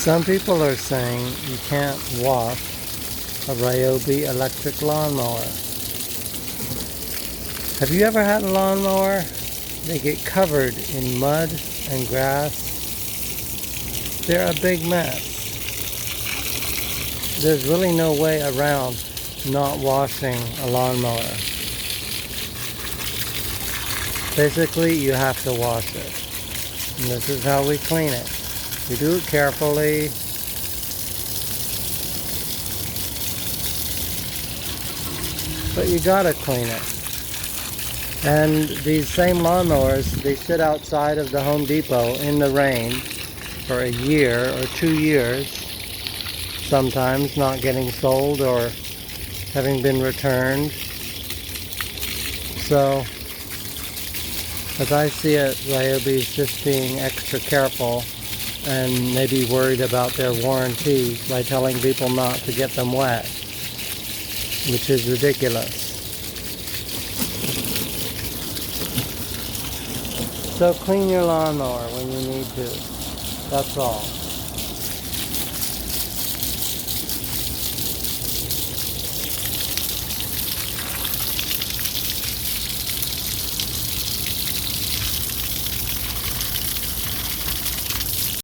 Some people are saying you can't wash a Ryobi electric lawnmower. Have you ever had a lawnmower? They get covered in mud and grass. They're a big mess. There's really no way around not washing a lawnmower. Basically, you have to wash it. And this is how we clean it. You do it carefully. But you gotta clean it. And these same lawnmowers, they sit outside of the Home Depot in the rain for a year or 2 years, sometimes not getting sold or having been returned. So, as I see it, Ryobi's just being extra careful and maybe worried about their warranty by telling people not to get them wet, which is ridiculous. So clean your lawnmower when you need to. That's all.